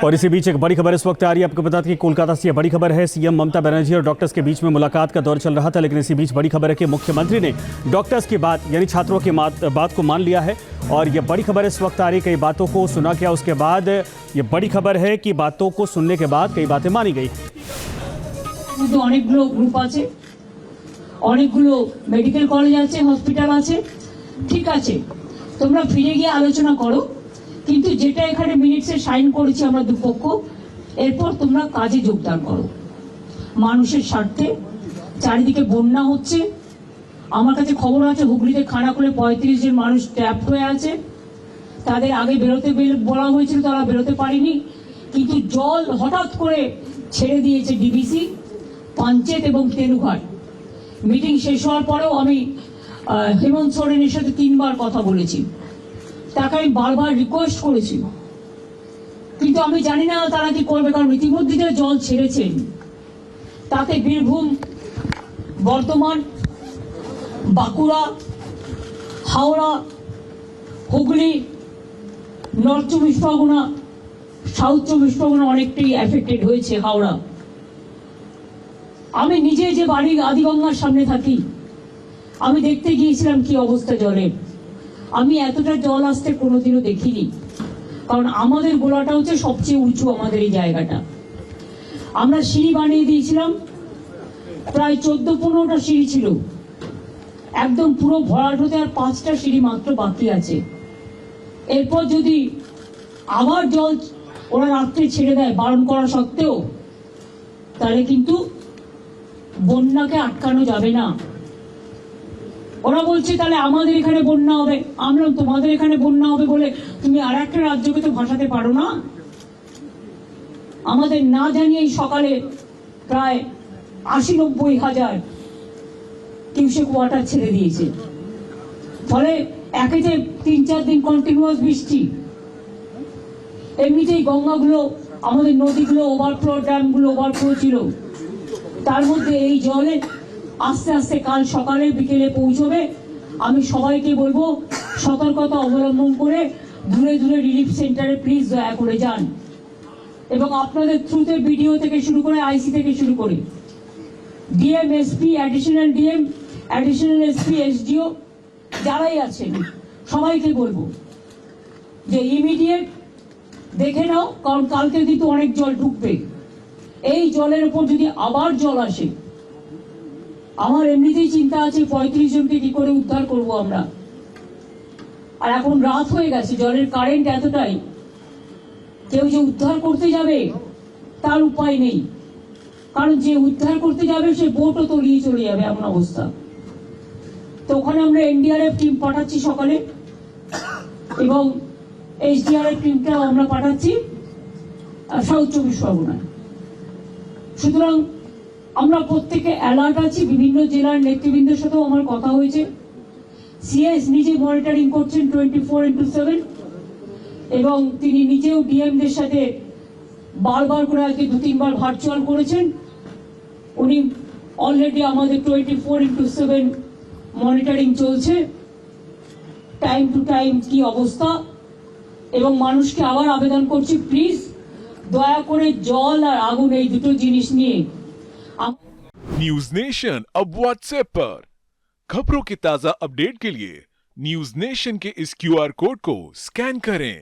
और इसी बीच एक बड़ी खबर इस वक्त आ रही है। आपको बता दें कि कोलकाता से यह बड़ी खबर है। सीएम ममता बनर्जी और डॉक्टर्स के बीच में मुलाकात का दौर चल रहा था, लेकिन इसी बीच बड़ी खबर है कि मुख्यमंत्री ने डॉक्टर्स की बात यानी छात्रों की बात को मान लिया है। और यह बड़ी खबर इस वक्त आ रही है, कई बातों को सुना गया, उसके बाद ये बड़ी खबर है कि बातों को सुनने के बाद कई बातें मानी गई। অনেকগুলো গ্রুপ আছে, অনেকগুলো মেডিকেল কলেজ আছে, হসপিটাল আছে, ঠিক আছে, তোমরা ফিরে গিয়ে আলোচনা করো, কিন্তু যেটা এখানে মিনিটসে সাইন করেছি আমরা দুপক্ষ, এরপর তোমরা কাজে যোগদান করো। মানুষের স্বার্থে চারিদিকে বন্যা হচ্ছে, আমার কাছে খবর আছে হুগলিতে খানাকুলে 35 জন মানুষ ট্র্যাপ হয়ে আছে, তাদের আগে বেরোতে বলা হয়েছিল, তারা বেরোতে পারেনি, কিন্তু জল হঠাৎ করে ছেড়ে দিয়েছে ডিবিসি, পঞ্চায়েত এবং তেলুঘাট। মিটিং শেষ হওয়ার পরেও আমি হেমন্ত সোরেনের সাথে 3 বার কথা বলেছি, তাকে আমি বারবার রিকোয়েস্ট করেছি, কিন্তু আমি জানি না তারা কি করবে, কারণ ইতিমধ্যে যে জল ছেড়েছেন তাতে বীরভূম, বর্ধমান, বাঁকুড়া, হাওড়া, হুগলি, নর্থ 24 পরগনা, সাউথ 24 পরগনা অনেকটাই এফেক্টেড হয়েছে। হাওড়া, আমি নিজে যে বাড়ি আদিগঙ্গার সামনে থাকি, আমি দেখতে গিয়েছিলাম কি অবস্থা জলের। আমি এতটা জল আসতে কোনোদিনও দেখিনি, কারণ আমাদের গোলাটা হচ্ছে সবচেয়ে উঁচু, আমাদের এই জায়গাটা। আমরা সিঁড়ি বানিয়ে দিয়েছিলাম, প্রায় 14-15টা সিঁড়ি ছিল, একদম পুরো ভরাট হতে আর 5টা সিঁড়ি মাত্র বাকি আছে। এরপর যদি আবার জল ওরা রাত্রে ছেড়ে দেয় বারণ করা সত্ত্বেও, তাহলে কিন্তু বন্যাকে আটকানো যাবে না। ওরা বলছে তাহলে আমাদের এখানে বন্যা হবে, আমরা তোমাদের এখানে বন্যা হবে বলে তুমি আর একটা রাজ্যকে তো ভাসাতে পারো না। আমাদের না জানিয়েই সকালে প্রায় 80-90 হাজার কিউসেক ওয়াটার ছেড়ে দিয়েছে, ফলে একেতে 3-4 দিন কন্টিনিউয়াস বৃষ্টি। এমনিতেই গঙ্গাগুলো, আমাদের নদীগুলো ওভারফ্লো, ড্যামগুলো ওভারফ্লো ছিল, তার মধ্যে এই জলে আস্তে আস্তে কাল সকালে বিকেলে পৌঁছবে। আমি সবাইকে বলবো সতর্কতা অবলম্বন করে দূরে দূরে রিলিফ সেন্টারে প্লিজ দয়া করে যান, এবং আপনাদের থ্রুতে বিডিও থেকে শুরু করে আইসি থেকে শুরু করে DM, SP, additional DM, additional SP, SDO যারাই আছেন সবাইকে বলবো যে ইমিডিয়েট দেখে নাও, কারণ কালকে কিন্তু অনেক জল ঢুকবে। এই জলের উপর যদি আবার জল আসে, আমার এমনিতেই চিন্তা আছে 35 জনকে কি করে উদ্ধার করব আমরা। আর এখন রাত হয়ে গেছে, জলের কারেন্ট এতটাই, কেউ যে উদ্ধার করতে যাবে তার উপায় নেই, কারণ যে উদ্ধার করতে যাবে সে বোটও তলিয়ে চলে যাবে, এমন অবস্থা। তো ওখানে আমরা এনডিআরএফ টিম পাঠাচ্ছি সকালে, এবং এসডিআরএফ টিমটাও আমরা পাঠাচ্ছি সাউথ 24 পরগনায়। সুতরাং আমরা প্রত্যেকে অ্যালার্ট আছি। বিভিন্ন জেলার নেতৃবৃন্দের সাথেও আমার কথা হয়েছে, সিএস নিজে মনিটরিং করছেন 24x7, এবং তিনি নিজেও ডিএমদের সাথে বারবার করে আজকে 2-3 বার ভার্চুয়াল করেছেন। উনি অলরেডি আমাদের 24x7 মনিটরিং চলছে, টাইম টু টাইম কি অবস্থা। এবং মানুষকে আবার আবেদন করছি, প্লিজ দয়া করে জল আর আগুন এই দুটো জিনিস নিয়ে। न्यूज नेशन अब व्हाट्सएप पर खबरों के ताजा अपडेट के लिए न्यूज नेशन के इस क्यूआर कोड को स्कैन करें।